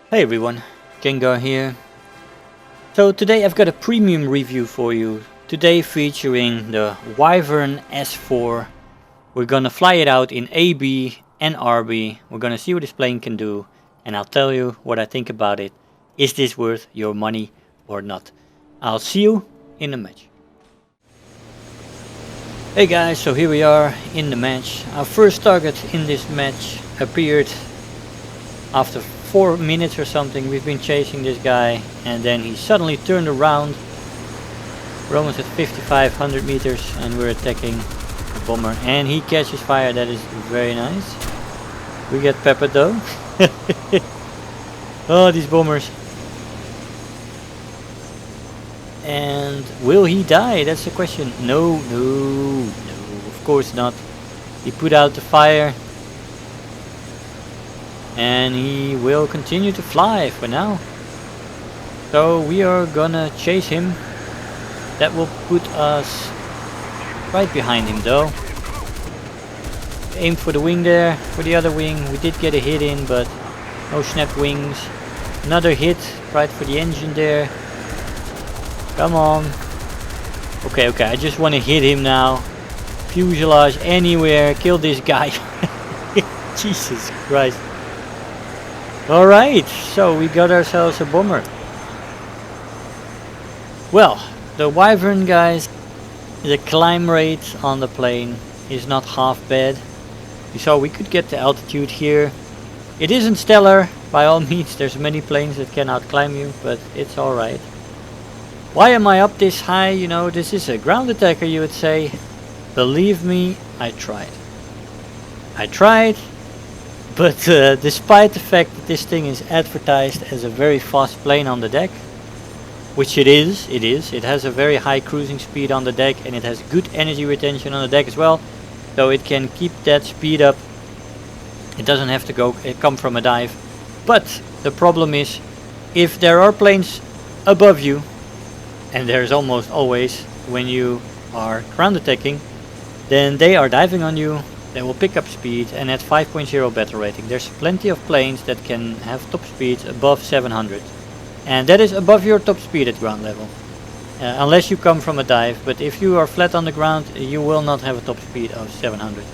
Hey everyone, Gengar here. So today I've got a premium review for you. Today featuring the Wyvern S4. We're gonna fly it out in AB and RB. We're gonna see what this plane can do, and I'll tell you what I think about it. Is this worth your money or not? I'll see you in the match. Hey guys, so here we are in the match. Our first target in this match appeared after 4 minutes or something. We've been chasing this guy and then he suddenly turned around. We're almost at 5,500 meters and we're attacking the bomber and he catches fire. That is very nice. We get peppered though. Oh, these bombers. And will he die? That's the question. No, of course not. He put out the fire and he will continue to fly for now. So we are gonna chase him. That will put us right behind him though. Aim for the wing there, for the other wing. We did get a hit in, but no snap wings. Another hit right for the engine there. Come on. Okay, I just want to hit him now. Fuselage anywhere, kill this guy. Jesus Christ. Alright, so we got ourselves a bomber. Well, the Wyvern guys, the climb rate on the plane is not half bad. So we could get the altitude here. It isn't stellar, by all means. There's many planes that can outclimb you, but it's alright. Why am I up this high? You know, this is a ground attacker, you would say. Believe me, I tried. But despite the fact that this thing is advertised as a very fast plane on the deck, which it is, it has a very high cruising speed on the deck and it has good energy retention on the deck as well, so it can keep that speed up. It doesn't have to come from a dive. But the problem is, if there are planes above you, and there's almost always when you are ground attacking, then they are diving on you. They will pick up speed, and at 5.0 battle rating there's plenty of planes that can have top speeds above 700, and that is above your top speed at ground level, unless you come from a dive. But if you are flat on the ground, you will not have a top speed of 700.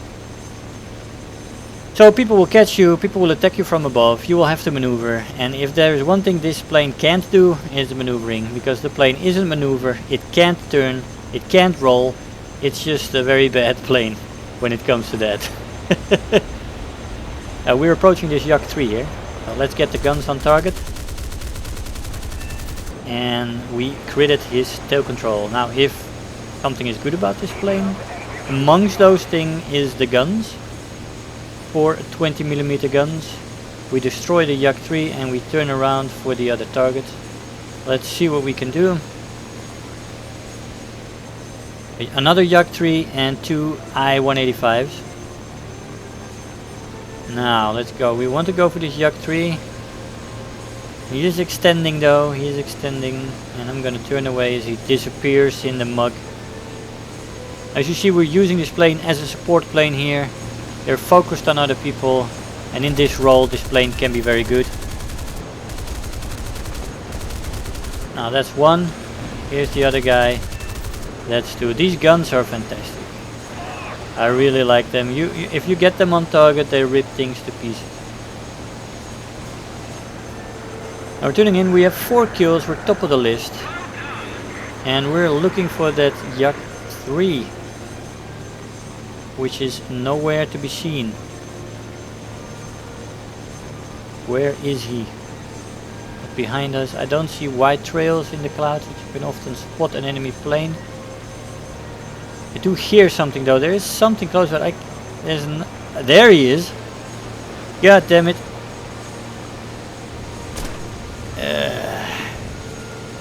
So people will catch you, people will attack you from above, you will have to maneuver, and if there is one thing this plane can't do, is maneuvering, because the plane isn't maneuver, it can't turn, it can't roll, it's just a very bad plane when it comes to that. We're approaching this Yak 3 here, so let's get the guns on target. And we critted his tail control. Now if something is good about this plane, amongst those things is the guns. 4 20mm guns. We destroy the Yak 3 and we turn around for the other target. Let's see what we can do. Another Yak 3 and 2 I-185s. Now let's go. We want to go for this Yak 3. He is extending though, he is extending, and I'm gonna turn away as he disappears in the mug. As you see, we're using this plane as a support plane here. They're focused on other people, and in this role this plane can be very good. Now that's one. Here's the other guy. That's two. These guns are fantastic. I really like them. If you get them on target, they rip things to pieces. Now we're tuning in. We have 4 kills. We're top of the list, and we're looking for that Yak 3. Which is nowhere to be seen. Where is he? Behind us. I don't see white trails in the clouds, which you can often spot an enemy plane. I do hear something though. There is something close, but there he is. God damn it.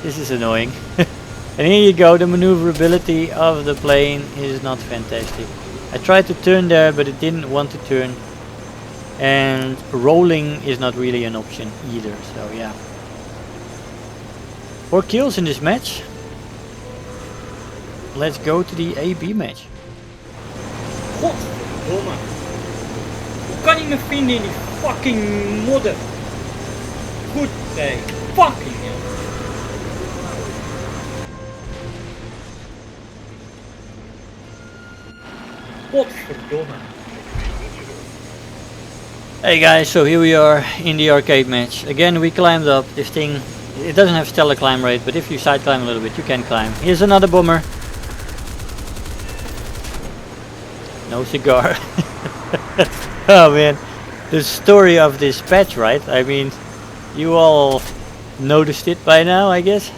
This is annoying. And here you go. The maneuverability of the plane is not fantastic. I tried to turn there, but it didn't want to turn, and rolling is not really an option either, so yeah. 4 kills in this match. Let's go to the AB match. Godverdomme. Hoe kan ik me vinden in die fucking modder? Good day. Fucking hell. Godverdomme. Hey guys, so here we are in the arcade match. Again, we climbed up. This thing, it doesn't have stellar climb rate, but if you side climb a little bit, you can climb. Here's another bomber. No cigar. Oh man, the story of this patch, right? I mean, you all noticed it by now, I guess.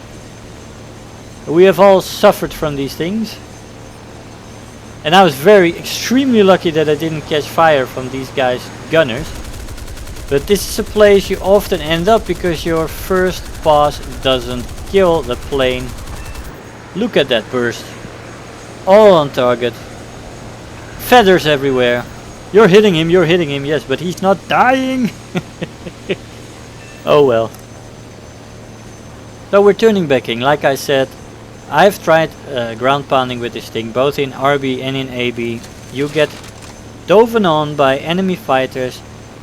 We have all suffered from these things. And I was extremely lucky that I didn't catch fire from these guys' gunners. But this is a place you often end up because your first pass doesn't kill the plane. Look at that burst. All on target. Feathers everywhere. You're hitting him, yes, but he's not dying. Oh well. So we're turning backing, like I said. I've tried ground pounding with this thing, both in RB and in AB. You get dove on by enemy fighters.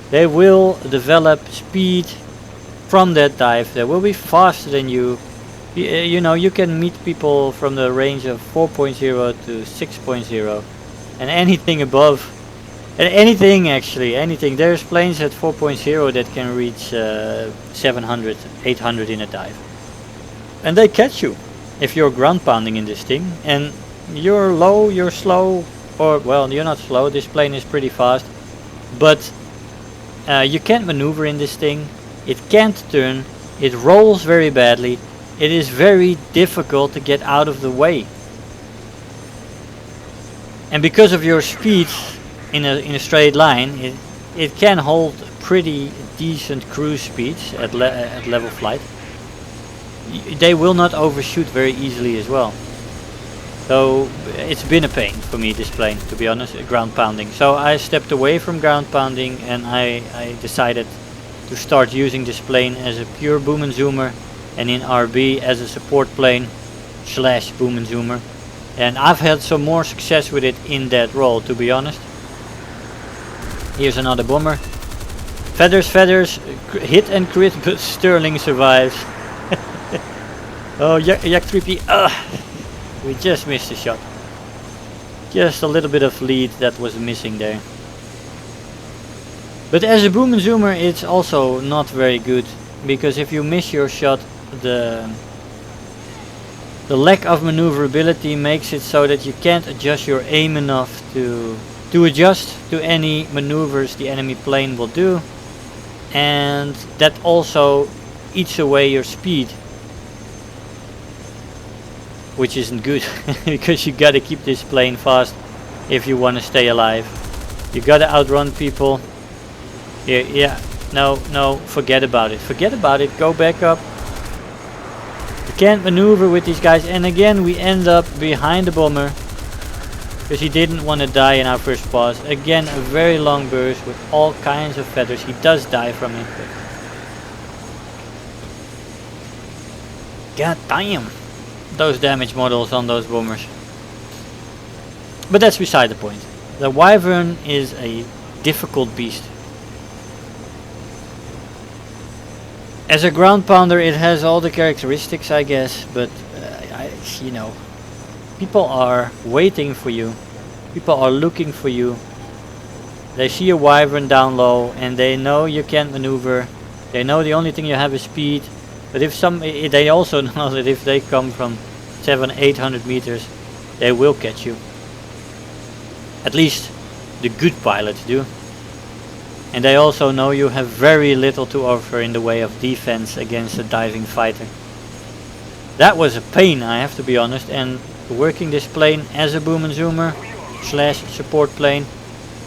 They will develop speed from that dive. They will be faster than you. You know, you can meet people from the range of 4.0 to 6.0. And anything above. And anything actually, anything. There's planes at 4.0 that can reach 700, 800 in a dive. And they catch you. If you're ground pounding in this thing and you're low, you're slow, or well, you're not slow, this plane is pretty fast, but you can't maneuver in this thing, it can't turn, it rolls very badly, it is very difficult to get out of the way. And because of your speed in a straight line, it can hold pretty decent cruise speeds at level flight. They will not overshoot very easily as well. So it's been a pain for me, this plane, to be honest, ground pounding. So I stepped away from ground pounding and I decided to start using this plane as a pure boom and zoomer, and in RB as a support plane / boom and zoomer. And I've had some more success with it in that role, to be honest. Here's another bomber. Feathers, hit and crit, but Sterling survives. Oh, Yak 3P, we just missed a shot. Just a little bit of lead that was missing there. But as a boom and zoomer, it's also not very good, because if you miss your shot, the lack of maneuverability makes it so that you can't adjust your aim enough to adjust to any maneuvers the enemy plane will do, and that also eats away your speed. Which isn't good, because you gotta keep this plane fast if you want to stay alive. You gotta outrun people. Yeah, no, forget about it, go back up. You can't maneuver with these guys, and again we end up behind the bomber, because he didn't want to die in our first pass. Again, a very long burst with all kinds of feathers. He does die from it, but god damn. Those damage models on those bombers. But that's beside the point. The Wyvern is a difficult beast. As a ground pounder, it has all the characteristics, I guess, but you know, people are waiting for you. People are looking for you. They see a Wyvern down low and they know you can't maneuver. They know the only thing you have is speed. But they also know that if they come from 700-800 meters, they will catch you. At least the good pilots do. And they also know you have very little to offer in the way of defense against a diving fighter. That was a pain, I have to be honest, and working this plane as a boom and zoomer / support plane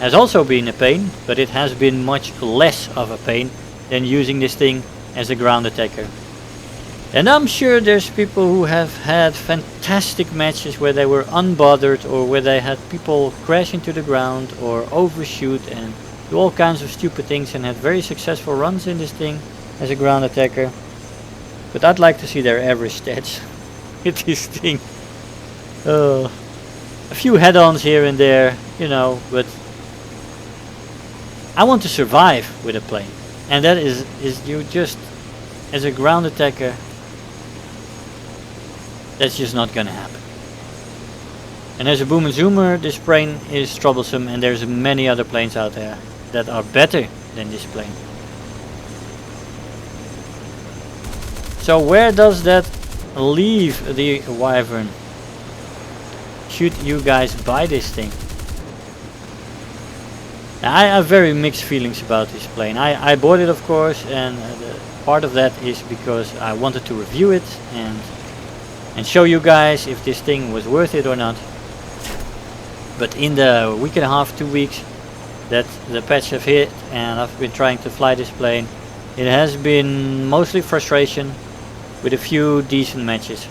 has also been a pain, but it has been much less of a pain than using this thing as a ground attacker. And I'm sure there's people who have had fantastic matches where they were unbothered, or where they had people crash into the ground or overshoot and do all kinds of stupid things and had very successful runs in this thing as a ground attacker. But I'd like to see their average stats with this thing. A few head-ons here and there, you know, but I want to survive with a plane. And that is you just as a ground attacker, that's just not gonna happen. And as a boom and zoomer, this plane is troublesome, and there's many other planes out there that are better than this plane. So where does that leave the Wyvern? Should you guys buy this thing? Now, I have very mixed feelings about this plane. I bought it, of course, and part of that is because I wanted to review it and show you guys if this thing was worth it or not. But in the week and a half, 2 weeks that the patch have hit and I've been trying to fly this plane, it has been mostly frustration with a few decent matches,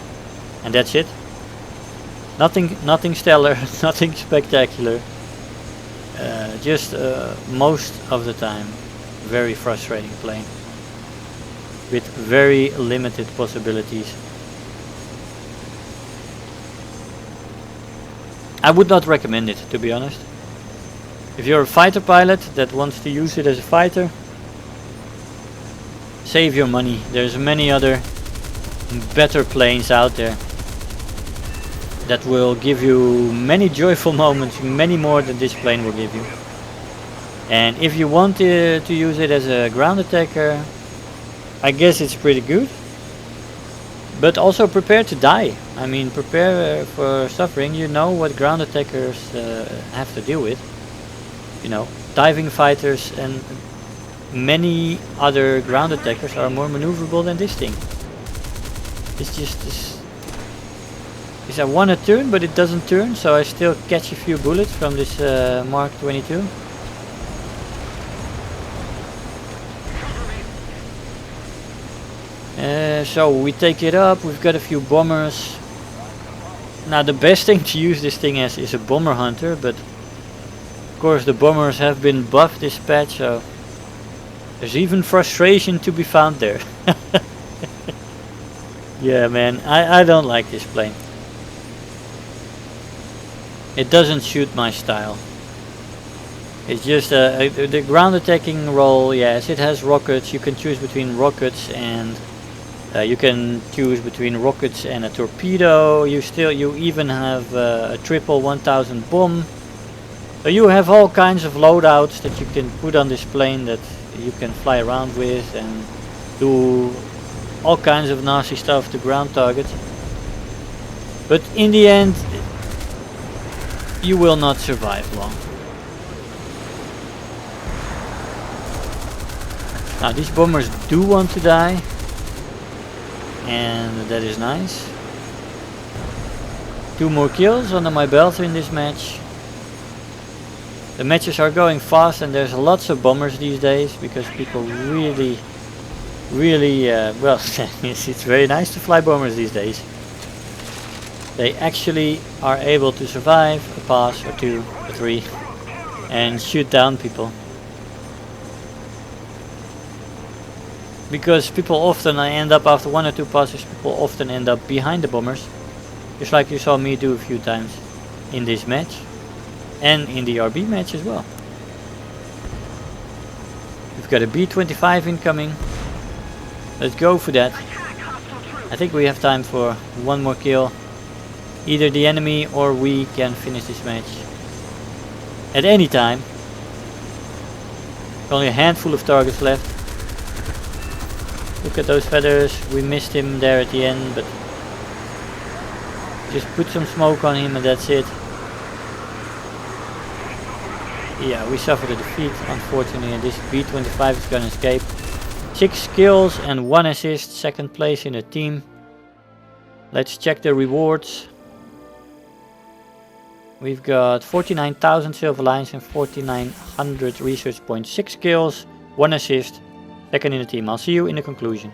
and that's it. Nothing stellar, nothing spectacular. Just most of the time very frustrating plane with very limited possibilities. I would not recommend it, to be honest. If you're a fighter pilot that wants to use it as a fighter, save your money. There's many other better planes out there that will give you many joyful moments, many more than this plane will give you. And if you want to use it as a ground attacker, I guess it's pretty good. But also prepare to die. I mean, prepare for suffering. You know what ground attackers have to deal with. You know, diving fighters and many other ground attackers are more maneuverable than this thing. It's just this. I want to turn, but it doesn't turn, so I still catch a few bullets from this Mark 22. So we take it up, we've got a few bombers. Now the best thing to use this thing as is a bomber hunter, but of course the bombers have been buffed this patch, so there's even frustration to be found there. Yeah man, I don't like this plane. It doesn't suit my style. It's just the ground attacking role, yes, it has rockets. You can choose between rockets and you can choose between rockets and a torpedo. You even have a triple 1000 bomb. So you have all kinds of loadouts that you can put on this plane that you can fly around with and do all kinds of nasty stuff to ground targets. But in the end, you will not survive long. Now these bombers do want to die, and that is nice. 2 more kills under my belt in this match. The matches are going fast and there's lots of bombers these days because people really well, it's very nice to fly bombers these days. They actually are able to survive a pass or 2 or 3 and shoot down people. Because people often end up after 1 or 2 passes, people often end up behind the bombers. Just like you saw me do a few times in this match. And in the RB match as well. We've got a B-25 incoming. Let's go for that. I think we have time for 1 more kill. Either the enemy or we can finish this match at any time. Only a handful of targets left. Look at those feathers. We missed him there at the end, but just put some smoke on him and that's it. Yeah, we suffered a defeat, unfortunately, and this B-25 is gonna escape. 6 kills and 1 assist, 2nd place in the team. Let's check the rewards. We've got 49,000 silver lines and 4,900 research points, 6 kills, 1 assist, 2nd in the team. I'll see you in the conclusion.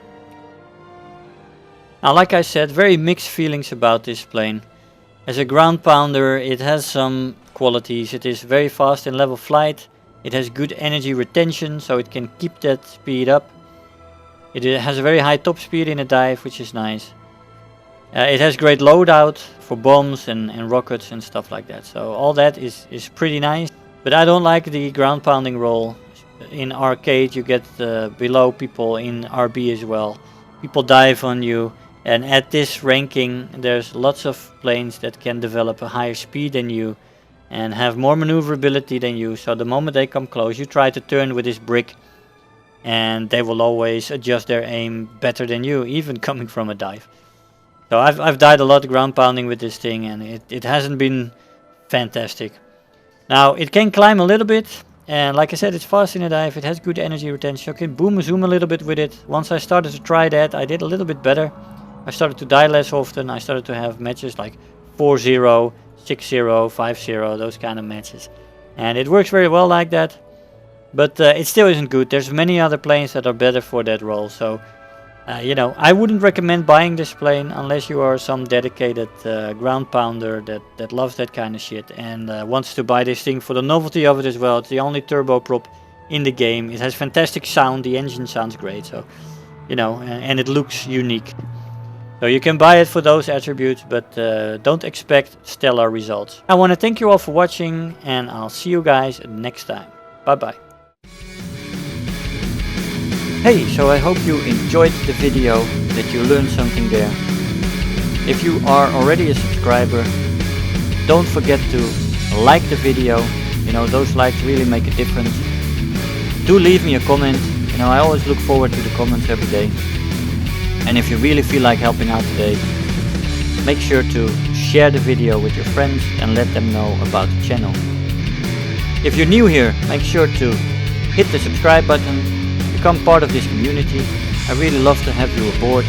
Now, like I said, very mixed feelings about this plane. As a ground pounder, it has some qualities. It is very fast in level flight. It has good energy retention, so it can keep that speed up. It has a very high top speed in a dive, which is nice. It has great loadout for bombs and rockets and stuff like that. So all that is pretty nice. But I don't like the ground pounding role. In arcade you get below people in RB as well. people dive on you, and at this ranking there's lots of planes that can develop a higher speed than you and have more maneuverability than you. So the moment they come close, you try to turn with this brick, and they will always adjust their aim better than you, even coming from a dive. So I've died a lot ground pounding with this thing, and it hasn't been fantastic. Now it can climb a little bit, and like I said, it's fast in a dive, it has good energy retention. You can boom and zoom a little bit with it. Once I started to try that, I did a little bit better. I started to die less often. I started to have matches like 4-0, 6-0, 5-0, those kind of matches. And it works very well like that. But it still isn't good. There's many other planes that are better for that role. So, you know, I wouldn't recommend buying this plane unless you are some dedicated ground pounder that loves that kind of shit and wants to buy this thing for the novelty of it as well. It's the only turboprop in the game. It has fantastic sound. The engine sounds great. So, you know, and it looks unique. So you can buy it for those attributes, but don't expect stellar results. I want to thank you all for watching, and I'll see you guys next time. Bye bye. Hey, so I hope you enjoyed the video, that you learned something there. If you are already a subscriber, don't forget to like the video. You know, those likes really make a difference. Do leave me a comment. You know, I always look forward to the comments every day. And if you really feel like helping out today, make sure to share the video with your friends and let them know about the channel. If you're new here, make sure to hit the subscribe button, become part of this community. I really love to have you aboard,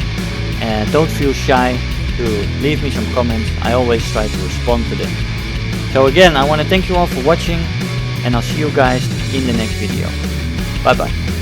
and don't feel shy to leave me some comments. I always try to respond to them. So again, I want to thank you all for watching, and I'll see you guys in the next video. Bye bye.